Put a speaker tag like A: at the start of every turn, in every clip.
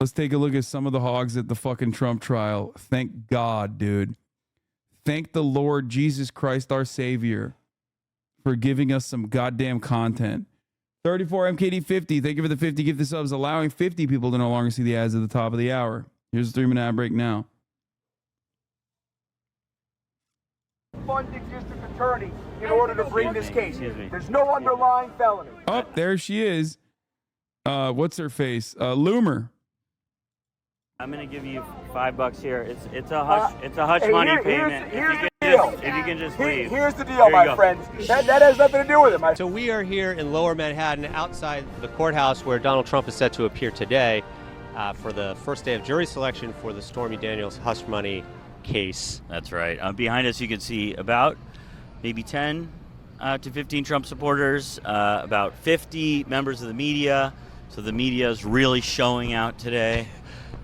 A: Let's take a look at some of the hogs at the fucking Trump trial. Thank God, dude. Thank the Lord Jesus Christ, our Savior, for giving us some goddamn content. 34 MKD50. Thank you for the 50 gift subs, allowing 50 people to no longer see the ads at the top of the hour. Here's a 3-minute ad break now.
B: Funding district attorney in order to bring this case. There's no underlying felony.
A: Oh, there she is. What's her face? Loomer.
C: I'm gonna give you $5 here. It's a hush money payment.
B: Here's the deal.
C: If you can just leave.
B: Here's the deal, my friends. That has nothing to do with it.
D: So we are here in Lower Manhattan, outside the courthouse where Donald Trump is set to appear today for the first day of jury selection for the Stormy Daniels hush money case.
C: That's right. Behind us, you can see about maybe 10 to 15 Trump supporters, about 50 members of the media. So the media is really showing out today.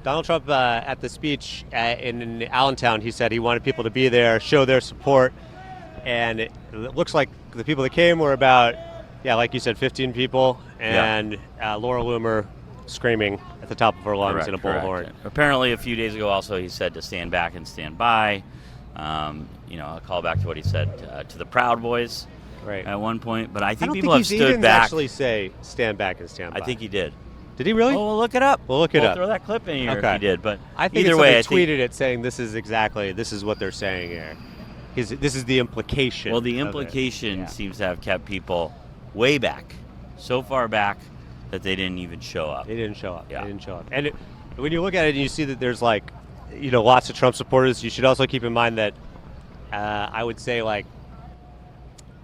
D: Donald Trump, at the speech in Allentown, he said he wanted people to be there, show their support, and it looks like the people that came were about, like you said, 15 people, and Laura Loomer screaming at the top of her lungs in a bullhorn.
C: Apparently, a few days ago, also, he said to stand back and stand by. A call back to what he said to the Proud Boys at one point. But I think people have stood back.
D: He didn't actually say stand back and stand by.
C: I think he did.
D: Did he really?
C: Oh, we'll look it up.
D: We'll look it up.
C: Throw that clip in here if he did. But
D: I think
C: either way, I
D: tweeted it saying this is what they're saying here. This is the implication.
C: Well, the implication seems to have kept people way back, so far back that they didn't even show up.
D: They didn't show up.
C: Yeah.
D: They didn't show up. And when you look at it and you see that there's lots of Trump supporters, you should also keep in mind that I would say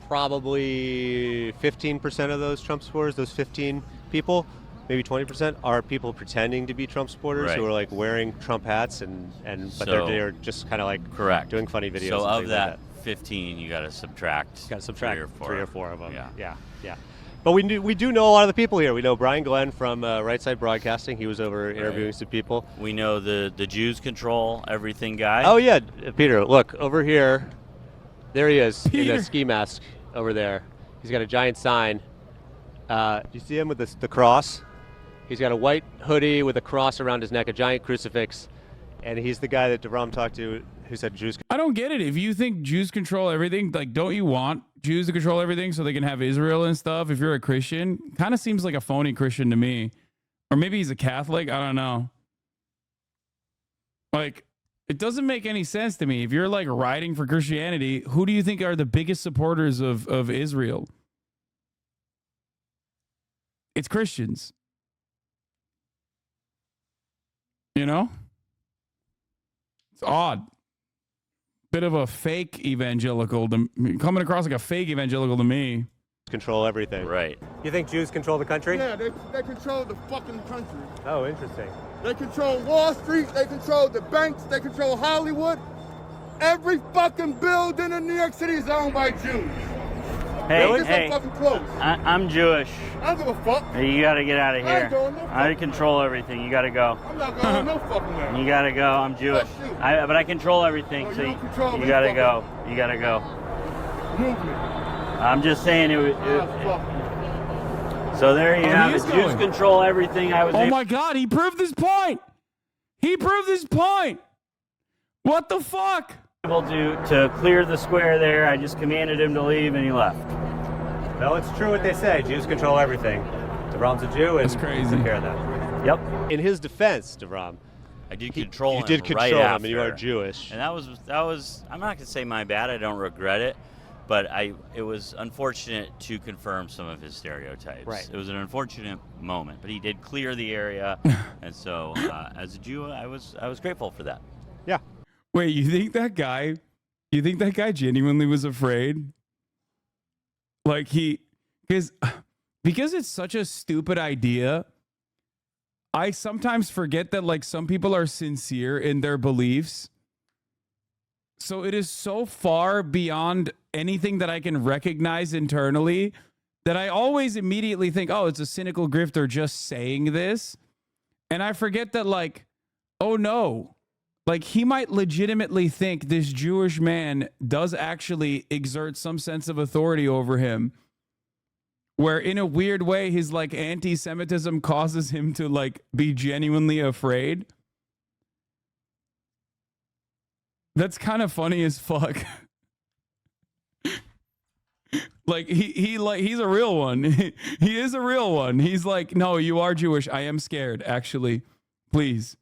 D: probably 15% of those Trump supporters, those 15 people, maybe 20% are people pretending to be Trump supporters who are wearing Trump hats but they're just kind of doing funny videos.
C: So of that 15, you got to subtract.
D: Three or four of them.
C: Yeah.
D: But we do know a lot of the people here. We know Brian Glenn from Right Side Broadcasting. He was over interviewing some people.
C: We know the Jews control everything guy.
D: Oh yeah, Peter. Look over here. There he is in a ski mask over there. He's got a giant sign. You see him with the cross? He's got a white hoodie with a cross around his neck, a giant crucifix, and he's the guy that DeVrom talked to who said Jews.
A: I don't get it. If you think Jews control everything, don't you want Jews to control everything so they can have Israel and stuff? If you're a Christian, kind of seems like a phony Christian to me. Or maybe he's a Catholic. I don't know. It doesn't make any sense to me. If you're riding for Christianity, who do you think are the biggest supporters of Israel? It's Christians. It's odd. Bit of a fake evangelical, coming across like a fake evangelical to me.
D: Control everything.
C: Right.
D: You think Jews control the country?
E: Yeah, they control the fucking country.
D: Oh, interesting.
E: They control Wall Street, they control the banks, they control Hollywood. Every fucking building in New York City is owned by Jews.
C: Hey,
E: fucking close.
C: I'm Jewish.
E: I don't give a fuck.
C: You gotta get out of
E: I ain't
C: here.
E: going no fucking
C: I control everything. You gotta go.
E: I'm not going no fucking way.
C: You gotta go. I'm Jewish.
E: Fuck you.
C: But I control everything.
E: No,
C: So
E: you don't control
C: you
E: me,
C: gotta
E: fucker.
C: go. You gotta go.
E: Movement.
C: I'm just saying it.
E: Fuck.
C: So there you have it.
A: is
C: Jews
A: going.
C: control everything.
A: Oh my God, he proved his point. What the fuck?
C: Able to clear the square there. I just commanded him to leave, and he left.
D: Well, it's true what they say. Jews control everything. DeVrom's a Jew, and
A: That's crazy.
D: took care of that.
C: Yep.
D: In his defense, DeVrom,
C: I did control him.
D: you did control
C: right
D: him,
C: after.
D: and you are Jewish.
C: And that was. I'm not gonna say my bad. I don't regret it, but it was unfortunate to confirm some of his stereotypes.
D: Right.
C: It was an unfortunate moment, but he did clear the area, and so as a Jew, I was grateful for that.
D: Yeah.
A: Wait, you think that guy genuinely was afraid? Because it's such a stupid idea. I sometimes forget that some people are sincere in their beliefs. So it is so far beyond anything that I can recognize internally that I always immediately think, oh, it's a cynical grifter just saying this. And I forget that oh no, he might legitimately think this Jewish man does actually exert some sense of authority over him. where in a weird way his like anti-Semitism causes him to like be genuinely afraid. That's kind of funny as fuck. Like he's a real one. He is a real one. He's like, no, you are Jewish. I am scared, actually. Please.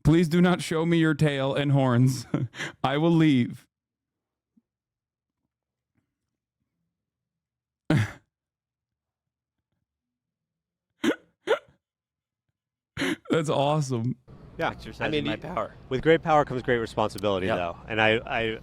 A: Please do not show me your tail and horns. I will leave. That's awesome.
D: Yeah,
C: Exercising my power.
D: With great power comes great responsibility,
C: Yep.
D: though. And I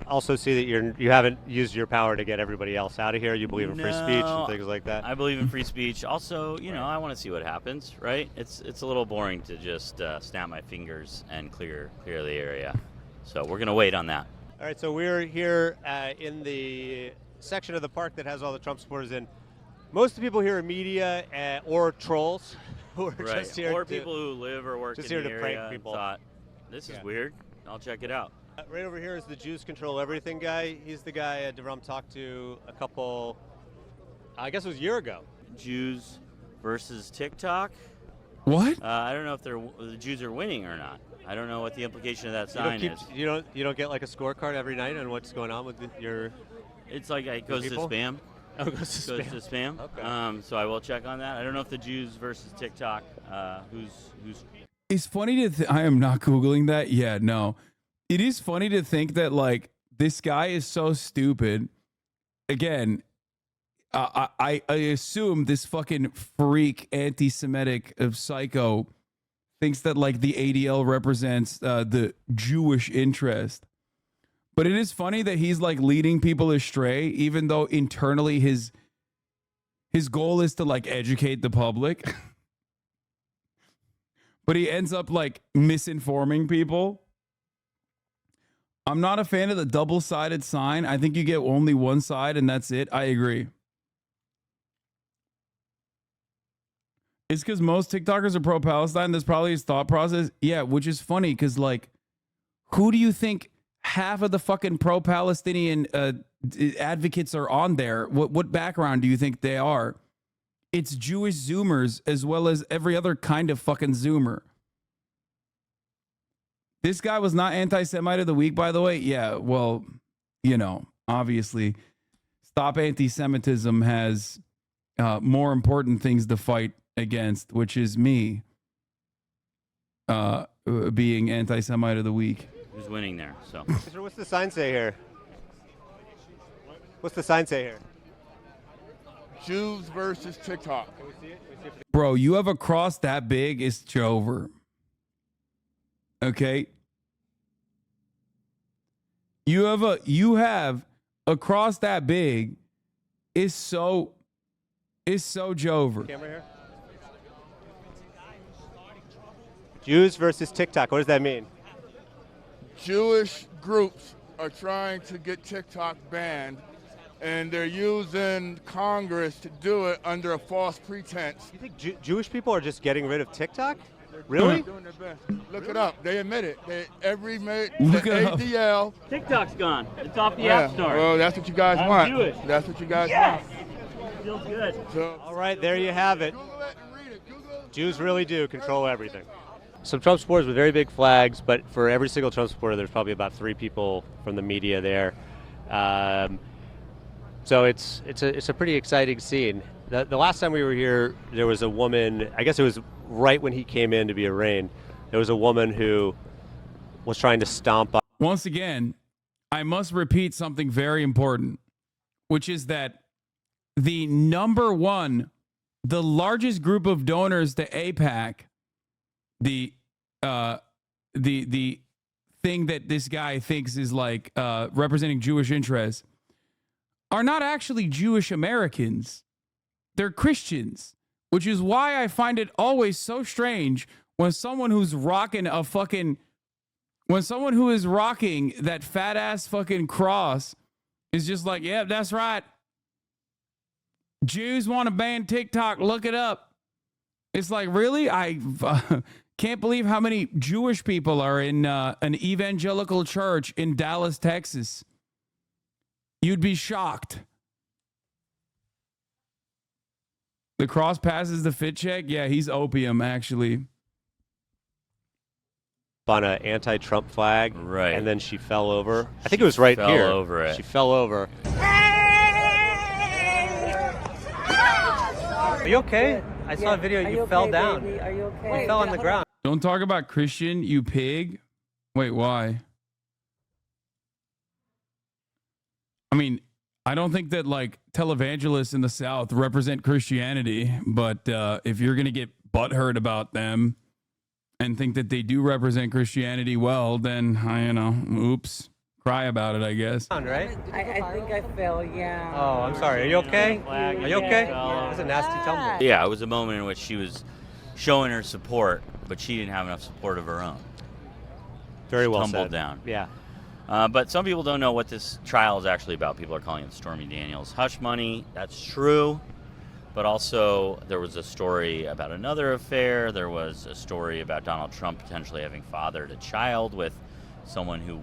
D: also see that you haven't used your power to get everybody else out of here. You believe in free speech
C: No,
D: and things like that.
C: I believe in free speech. Also, you know, I want to see what happens, right? It's a little boring to just snap my fingers and clear the area. So we're gonna wait on that.
D: All right, so we're here in the section of the park that has all the Trump supporters in. Most of the people here are media or trolls who are
C: Right.
D: just here
C: Or
D: to,
C: people who live or work
D: just
C: in
D: here
C: the
D: to
C: area
D: prank people.
C: and thought, this is
D: Yeah.
C: weird. I'll check it out.
D: Right over here is the Jews Control Everything guy. He's the guy DeVrum talked to a couple, I guess it was a year ago.
C: Jews versus TikTok.
A: What?
C: I don't know if the Jews are winning or not. I don't know what the implication of that sign is.
D: You don't get like a scorecard every night on what's going on with your.
C: It's like it goes to
D: people?
C: spam.
D: Oh, it goes to
C: Goes
D: spam.
C: to spam.
D: Okay.
C: So I will check on that. I don't know if the Jews versus TikTok, who's
A: It's funny to I am not Googling that. Yeah, no. It is funny to think that like this guy is so stupid. Again, I assume this fucking freak anti-Semitic psycho thinks that like the ADL represents the Jewish interest. But it is funny that he's like leading people astray, even though internally his goal is to like educate the public. But he ends up like misinforming people. I'm not a fan of the double-sided sign. I think you get only one side and that's it. I agree. It's because most TikTokers are pro-Palestine. That's probably his thought process. Yeah, which is funny because like, who do you think half of the fucking pro-Palestinian advocates are on there? What background do you think they are? It's Jewish Zoomers as well as every other kind of fucking Zoomer. This guy was not anti-Semite of the week, by the way. Yeah, well, you know, obviously, Stop Anti-Semitism has more important things to fight against, which is me being anti-Semite of the week.
C: who's winning there. So
D: What's the sign say here? What's the sign say here?
E: Jews versus TikTok.
A: Bro, you have a cross that big, it's over. Okay? You have a cross that big is so Jover.
D: Camera here. Jews versus TikTok. What does that mean?
E: Jewish groups are trying to get TikTok banned, and they're using Congress to do it under a false pretense.
D: You think Jewish people are just getting rid of TikTok? Really?
E: Doing their best. Look it up. They admit it.
A: Look
E: The
A: it up.
E: ADL.
C: TikTok's gone. It's off the
E: Yeah,
C: App Store.
E: well, that's what you guys
C: I'm
E: want.
C: Jewish.
E: That's what you guys
C: Feels good.
E: want. So,
D: All right, there you have it.
E: Google it and read it. Google.
D: Jews really do control everything. Some Trump supporters with very big flags, but for every single Trump supporter, there's probably about 3 people from the media there. So it's a pretty exciting scene. The last time we were here, there was a woman, I guess it was right when he came in to be arraigned, there was a woman who was trying to stomp on.
A: Once again, I must repeat something very important, which is that the largest group of donors to AIPAC, the thing that this guy thinks is like representing Jewish interests, are not actually Jewish Americans. They're Christians, which is why I find it always so strange when someone who's rocking someone who is rocking that fat ass fucking cross is just like, yeah, that's right. Jews want to ban TikTok. Look it up. It's like, really? I can't believe how many Jewish people are in an evangelical church in Dallas, Texas. You'd be shocked. The cross passes the fit check. Yeah, he's opium, actually.
D: On an anti-Trump flag,
C: Right.
D: and then she fell over. I think it was right
C: fell
D: here.
C: over it.
D: She fell over. Are you okay? I saw a video. You fell down.
F: Baby? Are you okay?
D: You fell on the ground.
A: Don't talk about Christian, you pig. Wait, why? I mean, I don't think that like televangelists in the South represent Christianity, but if you're gonna get butthurt about them and think that they do represent Christianity well, then oops, cry about it, I guess.
D: Right?
F: I think I fell, yeah.
D: Oh, I'm sorry. Are you okay? Are you okay?
C: Yeah.
D: That's a nasty tumble.
C: Yeah, it was a moment in which she was showing her support, but she didn't have enough support of her own.
D: Very well
C: Tumbled
D: said.
C: down.
D: Yeah.
C: But some people don't know what this trial is actually about. People are calling it Stormy Daniels hush money. That's true. But also, there was a story about another affair. There was a story about Donald Trump potentially having fathered a child with someone who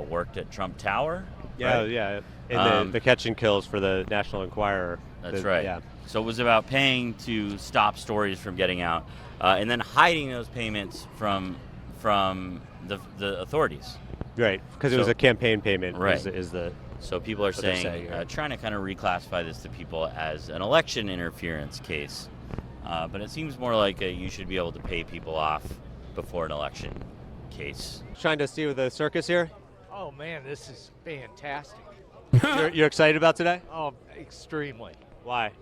C: worked at Trump Tower.
D: Yeah,
C: right?
D: yeah. In the catch and kills for the National Enquirer.
C: That's right.
D: Yeah.
C: So it was about paying to stop stories from getting out, and then hiding those payments from the authorities.
D: Right, because it was
C: So-
D: a campaign payment.
C: Right.
D: Is the
C: So people are
D: What they're
C: saying,
D: saying, right.
C: trying to kind of reclassify this to people as an election interference case. But it seems more like you should be able to pay people off before an election case.
D: trying to see with the circus here?
G: Oh man, this is fantastic.
D: You're excited about today?
G: Oh, extremely.
D: Why?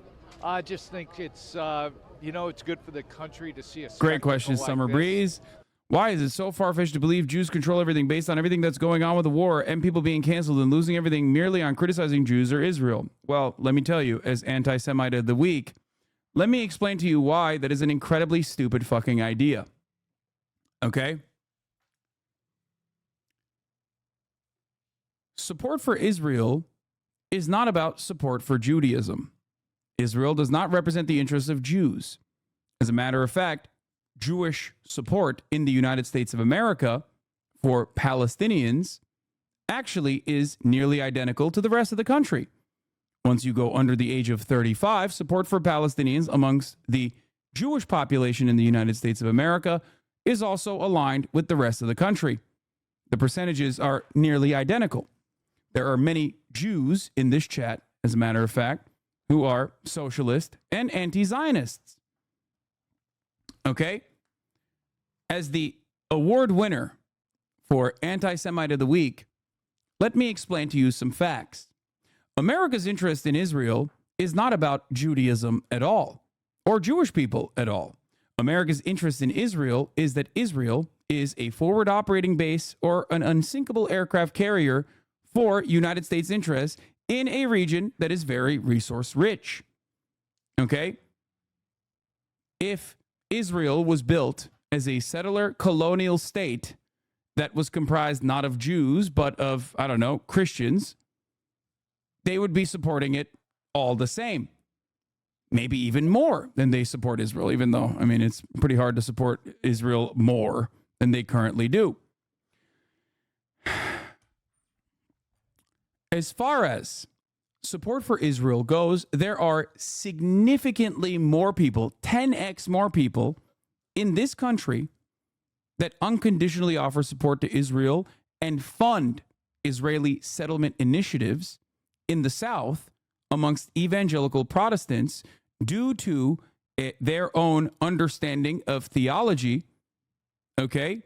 G: I just think it's it's good for the country to see a
A: Great question,
G: spectacle like
A: Summer
G: this.
A: Breeze. Why is it so far-fetched to believe Jews control everything based on everything that's going on with the war and people being canceled and losing everything merely on criticizing Jews or Israel? Well, let me tell you, as anti-Semite of the week, let me explain to you why that is an incredibly stupid fucking idea. Okay? Support for Israel is not about support for Judaism. Israel does not represent the interests of Jews. As a matter of fact, Jewish support in the United States of America for Palestinians actually is nearly identical to the rest of the country. Once you go under the age of 35, support for Palestinians amongst the Jewish population in the United States of America is also aligned with the rest of the country. The percentages are nearly identical. There are many Jews in this chat, as a matter of fact, who are socialist and anti-Zionists. Okay? As the award winner for Anti-Semite of the Week, let me explain to you some facts. America's interest in Israel is not about Judaism at all, or Jewish people at all. America's interest in Israel is that Israel is a forward operating base or an unsinkable aircraft carrier for United States interests in a region that is very resource rich. Okay? If Israel was built as a settler colonial state that was comprised not of Jews, but of, I don't know, Christians, they would be supporting it all the same. Maybe even more than they support Israel, even though, I mean, it's pretty hard to support Israel more than they currently do. As far as support for Israel goes, there are significantly more people, 10x more people in this country that unconditionally offer support to Israel and fund Israeli settlement initiatives in the South amongst evangelical Protestants due to their own understanding of theology, okay?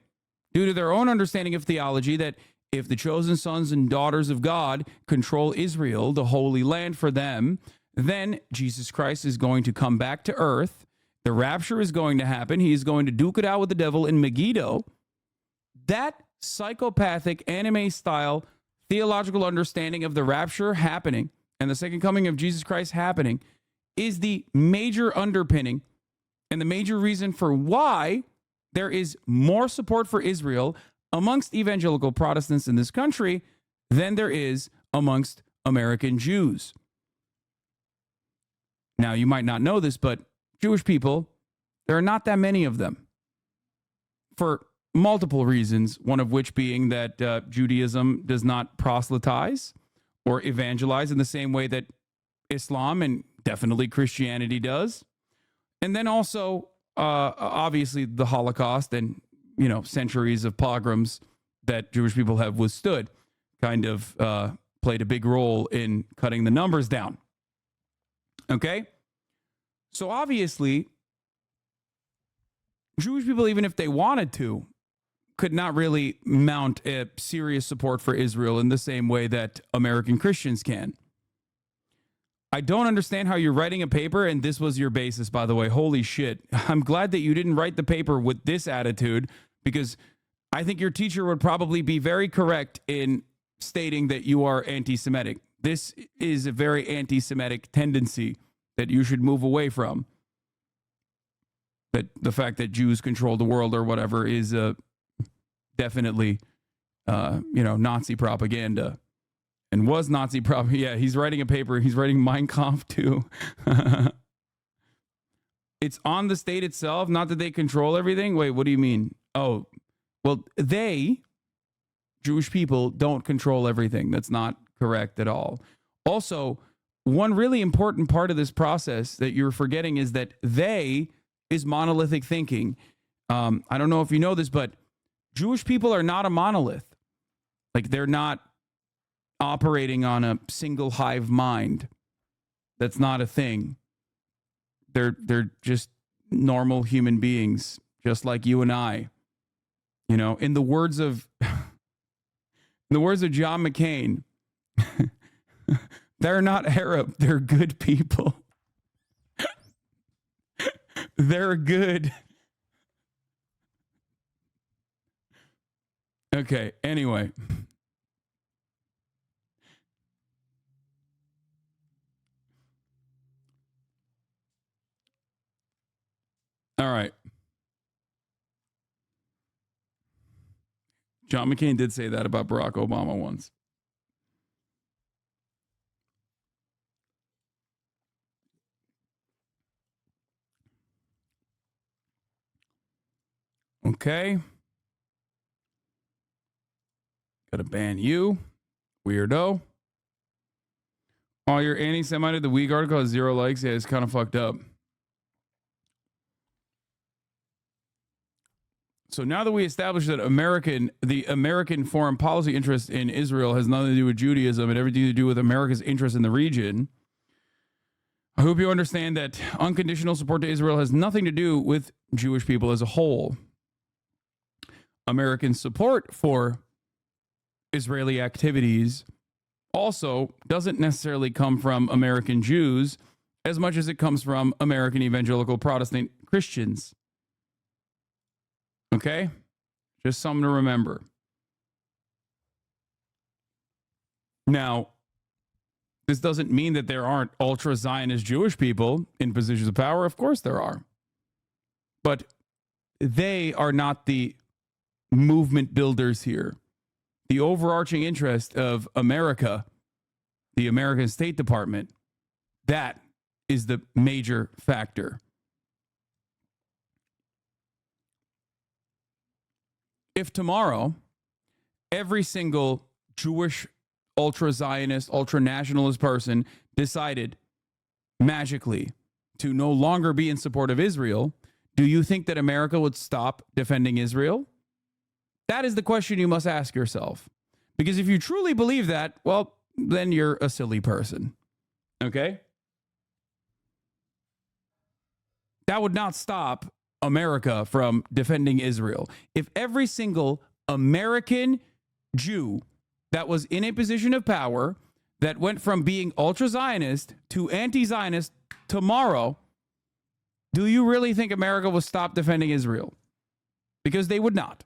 A: Due to their own understanding of theology that if the chosen sons and daughters of God control Israel, the holy land for them, then Jesus Christ is going to come back to earth. The rapture is going to happen. He is going to duke it out with the devil in Megiddo. That psychopathic anime-style theological understanding of the rapture happening and the second coming of Jesus Christ happening is the major underpinning and the major reason for why there is more support for Israel amongst evangelical Protestants in this country than there is amongst American Jews. Now, you might not know this, but Jewish people, there are not that many of them for multiple reasons, one of which being that Judaism does not proselytize or evangelize in the same way that Islam and definitely Christianity does. And then also, obviously, the Holocaust and, centuries of pogroms that Jewish people have withstood kind of played a big role in cutting the numbers down. Okay? So obviously, Jewish people, even if they wanted to, could not really mount a serious support for Israel in the same way that American Christians can. I don't understand how you're writing a paper, and this was your basis, by the way. Holy shit. I'm glad that you didn't write the paper with this attitude, because I think your teacher would probably be very correct in stating that you are anti-Semitic. This is a very anti-Semitic tendency that you should move away from. That the fact that Jews control the world or whatever is definitely, Nazi propaganda. And was Nazi propaganda. Yeah, he's writing a paper. He's writing Mein Kampf too. It's on the state itself, not that they control everything. Wait, what do you mean? Oh, well, Jewish people, don't control everything. That's not correct at all. Also, one really important part of this process that you're forgetting is that is monolithic thinking. I don't know if you know this, but Jewish people are not a monolith. Like, they're not operating on a single hive mind. That's not a thing. They're just normal human beings, just like you and I. In the words of John McCain, they're not Arab. They're good people. They're good. Okay, anyway. All right. John McCain did say that about Barack Obama once. Okay. Gotta ban you, weirdo. Oh, your anti-Semite, the Week article has 0 likes. Yeah, it's kind of fucked up. So now that we established that the American foreign policy interest in Israel has nothing to do with Judaism and everything to do with America's interest in the region, I hope you understand that unconditional support to Israel has nothing to do with Jewish people as a whole. American support for Israeli activities also doesn't necessarily come from American Jews as much as it comes from American evangelical Protestant Christians. Okay? Just something to remember. Now, this doesn't mean that there aren't ultra-Zionist Jewish people in positions of power. Of course there are. But they are not the movement builders here. The overarching interest of America, the American State Department, that is the major factor. If tomorrow, every single Jewish ultra-Zionist, ultra-nationalist person decided magically to no longer be in support of Israel, do you think that America would stop defending Israel? That is the question you must ask yourself. Because if you truly believe that, well, then you're a silly person. Okay? That would not stop America from defending Israel. If every single American Jew that was in a position of power that went from being ultra-Zionist to anti-Zionist tomorrow, do you really think America will stop defending Israel? Because they would not.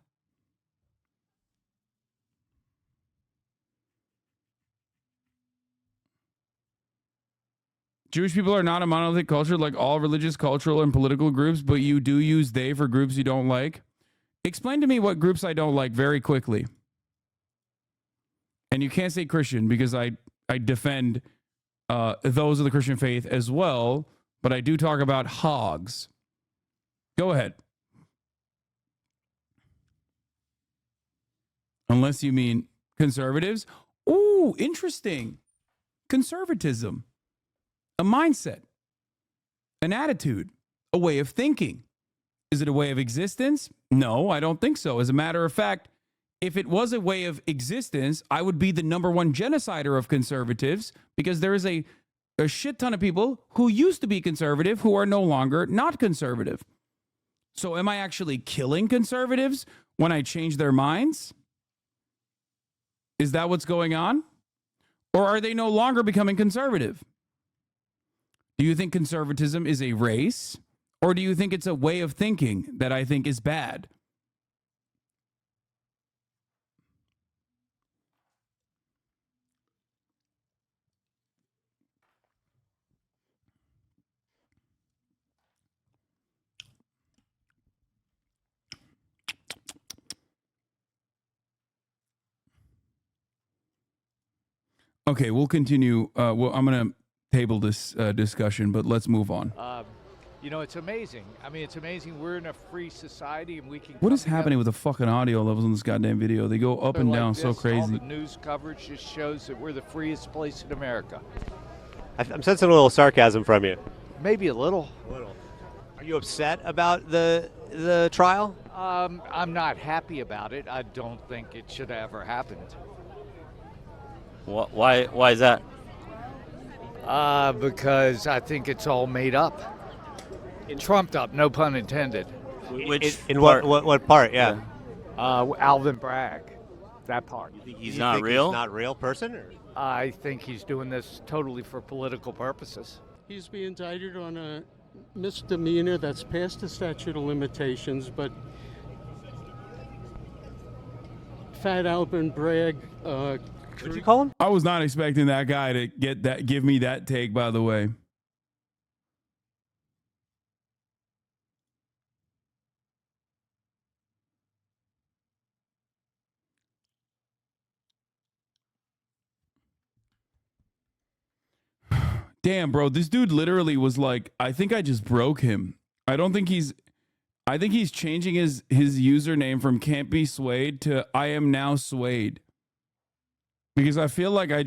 A: Jewish people are not a monolithic culture like all religious, cultural, and political groups, but you do use they for groups you don't like. Explain to me what groups I don't like very quickly. And you can't say Christian because I defend those of the Christian faith as well, but I do talk about hogs. Go ahead. Unless you mean conservatives. Ooh, interesting. Conservatism. A mindset, an attitude. a way of thinking. Is it a way of existence? No, I don't think so. As a matter of fact, if it was a way of existence, I would be the number one genocider of conservatives, because there is a shit ton of people who used to be conservative who are no longer not conservative. So am I actually killing conservatives when I change their minds? Is that what's going on? Or are they no longer becoming conservative? Do you think conservatism is a race? Or do you think it's a way of thinking that I think is bad? Okay, we'll continue. I'm going to table this discussion, but let's move on.
G: You know, it's amazing. I mean, it's amazing. We're in a free society, and we can.
A: What is happening with the fucking audio levels in this goddamn video? They go up and down so crazy.
G: All the news coverage just shows that we're the freest place in America.
D: I'm sensing a little sarcasm from you.
G: Maybe a little.
D: Are you upset about the trial?
G: I'm not happy about it. I don't think it should have ever happened.
C: Why is that?
G: Because I think it's all made up. Trumped up, no pun intended.
D: In what part? Yeah.
G: Alvin Bragg, that part.
C: He's not real?
D: He's not a real person? Or?
G: I think he's doing this totally for political purposes.
H: He's being indicted on a misdemeanor that's past the statute of limitations, but Fat Alvin Bragg.
D: What'd you call him?
A: I was not expecting that guy to give me that take, by the way. Damn, bro, this dude literally was like, I think I just broke him. I think he's changing his username from Can't Be Swayed to I Am Now Swayed. Because I feel like I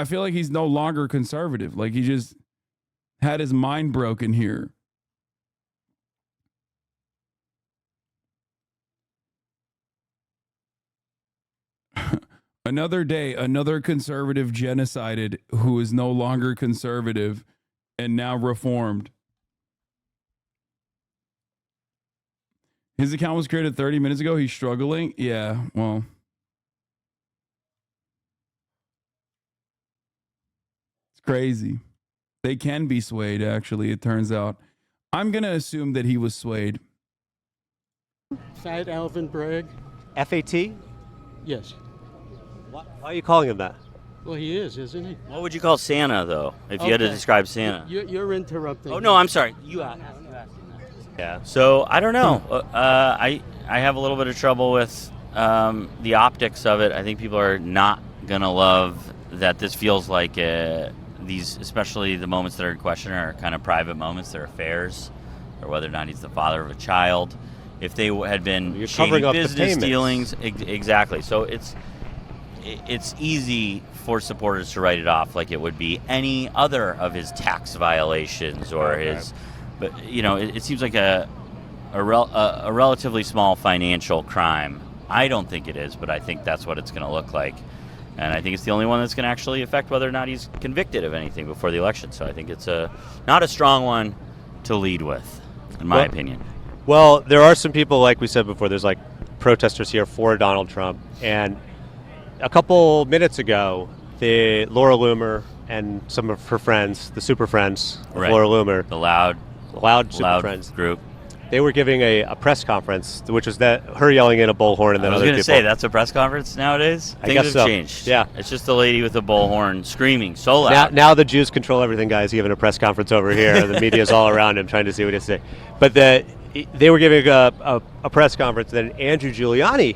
A: feel like he's no longer conservative. Like he just had his mind broken here. Another day, another conservative genocided who is no longer conservative and now reformed. His account was created 30 minutes ago. He's struggling. Yeah, well. It's crazy. They can be swayed, actually, it turns out. I'm going to assume that he was swayed.
H: Fat Alvin Bragg?
D: FAT?
H: Yes.
D: Why are you calling him that?
H: Well, he is, isn't he?
C: What would you call Santa, though, if you had to describe Santa?
H: You're interrupting.
C: Oh, no, I'm sorry. You asked. Yeah. So, I don't know. I have a little bit of trouble with the optics of it. I think people are not going to love that this feels like these, especially the moments that are in question, are kind of private moments. They're affairs, or whether or not he's the father of a child. If they had been shady business dealings. Exactly. So, it's easy for supporters to write it off like it would be any other of his tax violations or his, but you know, it seems like a relatively small financial crime. I don't think it is, but I think that's what it's going to look like, and I think it's the only one that's going to actually affect whether or not he's convicted of anything before the election. So I think it's not a strong one to lead with, in my opinion.
D: Well, there are some people, like we said before, there's like protesters here for Donald Trump, and a couple minutes ago, the Laura Loomer and some of her friends, the super friends of Laura Loomer,
C: the loud
D: super friends
C: group,
D: they were giving a press conference, which was her yelling in a bullhorn, and then other people. I was
C: going to say, that's a press conference nowadays?
D: I guess
C: Things
D: so.
C: have changed.
D: Yeah.
C: It's just the lady with the bullhorn screaming so loud.
D: Now the Jews control everything, guys. Giving a press conference over here. The media's all around him trying to see what he has to say. But they were giving a press conference, and then Andrew Giuliani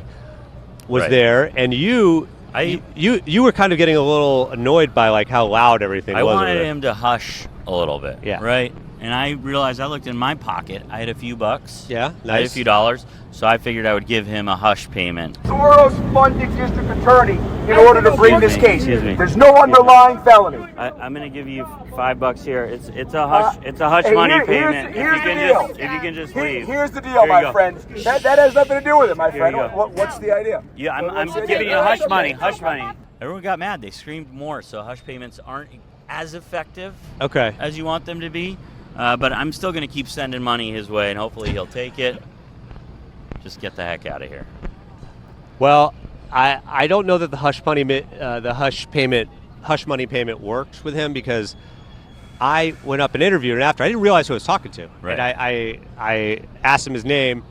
D: was there, and you were kind of getting a little annoyed by like how loud everything was.
C: I wanted him to hush a little bit, right? and I realized I looked in my pocket. I had a few bucks.
D: Yeah,
C: I had a
D: nice.
C: few dollars, so I figured I would give him a hush payment.
B: Soros funded district attorney in order to bring this case.
C: Excuse me.
B: There's no underlying felony.
C: I'm gonna give you $5 here. It's a hush
B: Hey,
C: money
B: here's
C: payment.
B: the deal.
C: If you can just leave.
B: Here's the deal,
C: Here you
B: my
C: go.
B: friend. That has nothing to do with it, my
C: Here
B: friend.
C: you go.
B: What's the idea?
C: Yeah, I'm
B: What's the
C: giving
B: idea?
C: you hush money. Hush money. Everyone got mad. They screamed more. So hush payments aren't as effective
D: Okay.
C: as you want them to be. But I'm still gonna keep sending money his way, and hopefully he'll take it. Just get the heck out of here.
D: Well, I don't know that the hush money payment works with him, because I went up and interviewed him after. I didn't realize who I was talking to.
C: Right.
D: And I asked him his name.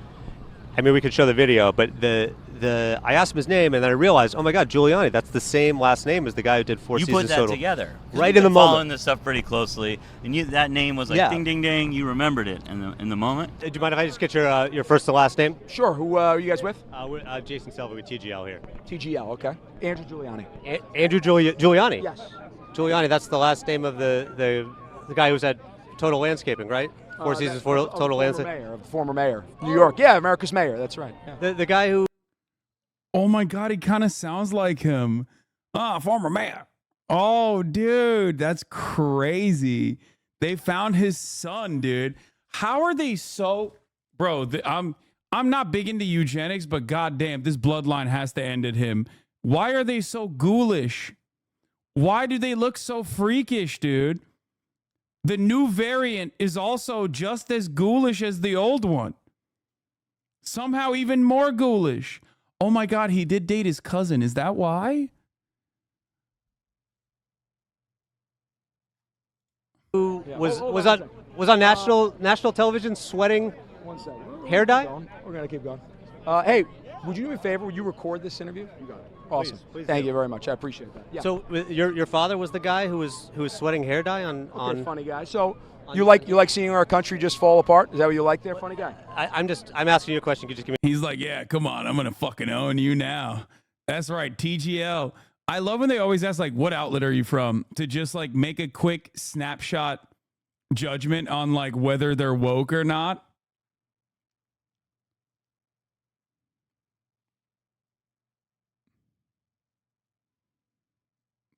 D: I mean, we could show the video, but I asked him his name, and then I realized, oh my God, Giuliani, that's the same last name as the guy who did Four
C: You
D: Seasons
C: put that
D: Total.
C: together. 'Cause
D: Right
C: we've
D: in the
C: been
D: moment.
C: Following this stuff pretty closely, and that name was like
D: Yeah.
C: ding, ding, ding. You remembered it in the moment.
D: Do you mind if I just get your first and last name?
B: Sure. Who are you guys with?
D: We're Jason Selva with TGL here.
B: TGL. Okay. Andrew Giuliani.
D: Andrew Giuliani.
B: Yes.
D: Giuliani, that's the last name of the guy who's at Total Landscaping, right? Four Seasons Total Landscaping.
B: Former mayor. New York. Yeah, America's mayor. That's right. Yeah.
D: The guy who.
A: Oh my God, he kind of sounds like him. Former mayor. Oh, dude, that's crazy. They found his son, dude. How are they so, bro? I'm not big into eugenics, but goddamn, this bloodline has to end at him. Why are they so ghoulish? Why do they look so freakish, dude? The new variant is also just as ghoulish as the old one. Somehow even more ghoulish. Oh my God, he did date his cousin. Is that why?
D: Who was
B: Hold
D: was
B: on
D: on national television sweating
B: 1 second.
D: hair dye?
B: We're gonna keep going. Hey, would you do me a favor? Would you record this interview? You got it. Awesome.
D: Please
B: Thank
D: do.
B: you very much. I appreciate that. Yeah.
D: So your father was the guy who was sweating hair dye on.
B: Funny guy. So you like seeing our country just fall apart? Is that what you like there, funny guy?
D: I'm asking you a question. Could you just give me?
A: He's like, yeah, come on. I'm going to fucking own you now. That's right. TGL. I love when they always ask, like, what outlet are you from? To just, like, make a quick snapshot judgment on, like, whether they're woke or not.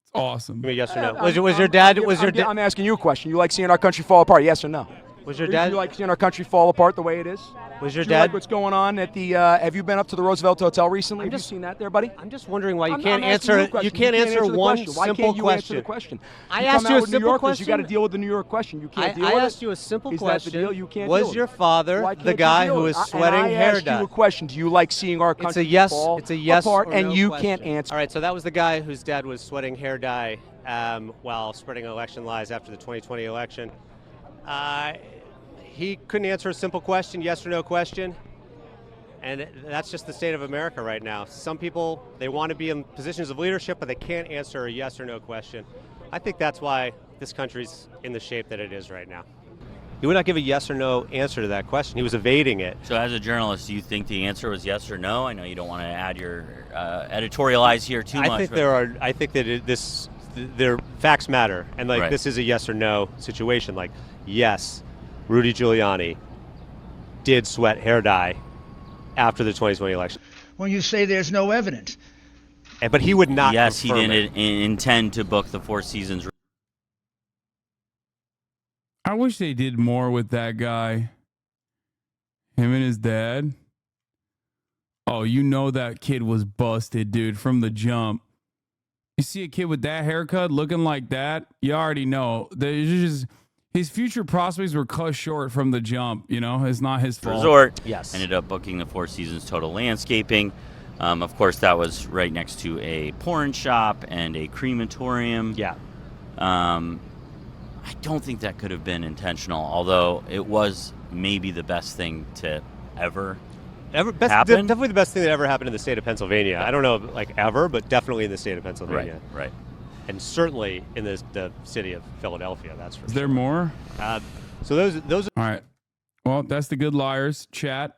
A: It's awesome.
D: Give me a yes or no. Was your dad?
B: I'm asking you a question. You like seeing our country fall apart? Yes or no?
D: Was your
B: Do
D: dad?
B: you like seeing our country fall apart the way it is?
D: Was your
B: Do you like
D: dad?
B: what's going on at the? Have you been up to the Roosevelt Hotel recently? Have you seen that there, buddy?
D: I'm just wondering why you
B: I'm
D: can't
B: asking
D: answer.
B: a question.
D: You can't answer
B: the
D: one
B: question. Why
D: simple
B: can't you
D: question.
B: answer the question?
D: I
B: You
D: asked
B: come
D: you
B: out
D: a
B: with New
D: simple
B: Yorkers,
D: question.
B: You got to deal with the New York question. You can't deal
D: I
B: with
D: asked
B: it.
D: you a simple
B: Is
D: question.
B: that the deal? You can't
D: Was
B: deal
D: your
B: with it.
D: father
B: Why
D: the
B: can't you
D: guy
B: deal
D: who
B: with
D: was
B: it?
D: sweating
B: And I
D: hair
B: asked you
D: dye?
B: a question. Do you like seeing our country fall
D: It's a yes
B: apart?
D: or
B: And
D: no
B: you
D: question.
B: can't answer.
D: All right, so that was the guy whose dad was sweating hair dye while spreading election lies after the 2020 election. He couldn't answer a simple question, yes or no question. And that's just the state of America right now. Some people, they want to be in positions of leadership, but they can't answer a yes or no question. I think that's why this country's in the shape that it is right now. He would not give a yes or no answer to that question. He was evading it.
C: So as a journalist, do you think the answer was yes or no? I know you don't want to add your editorialize here too much.
D: I think that their facts matter, and like
C: Right.
D: this is a yes or no situation. Like, yes, Rudy Giuliani did sweat hair dye after the 2020 election,
I: When you say there's no evidence.
D: but he would not.
C: Yes, he
D: confirm
C: didn't
D: it.
C: intend to book the Four Seasons.
A: I wish they did more with that guy. Him and his dad. Oh, you know that kid was busted, dude, from the jump. You see a kid with that haircut looking like that, you already know. His future prospects were cut short from the jump, you know? It's not his fault.
C: Resort.
D: Yes.
C: Ended up booking the Four Seasons Total Landscaping. Of course, that was right next to a porn shop and a crematorium.
D: Yeah.
C: I don't think that could have been intentional, although it was maybe the best thing to ever happen.
D: Definitely the best thing that ever happened in the state of Pennsylvania. I don't know, like ever, but definitely in the state of Pennsylvania.
C: Right.
D: And certainly in the city of Philadelphia. That's for
A: Is there more?
D: So those.
A: All right. Well, that's the Good Liars chat.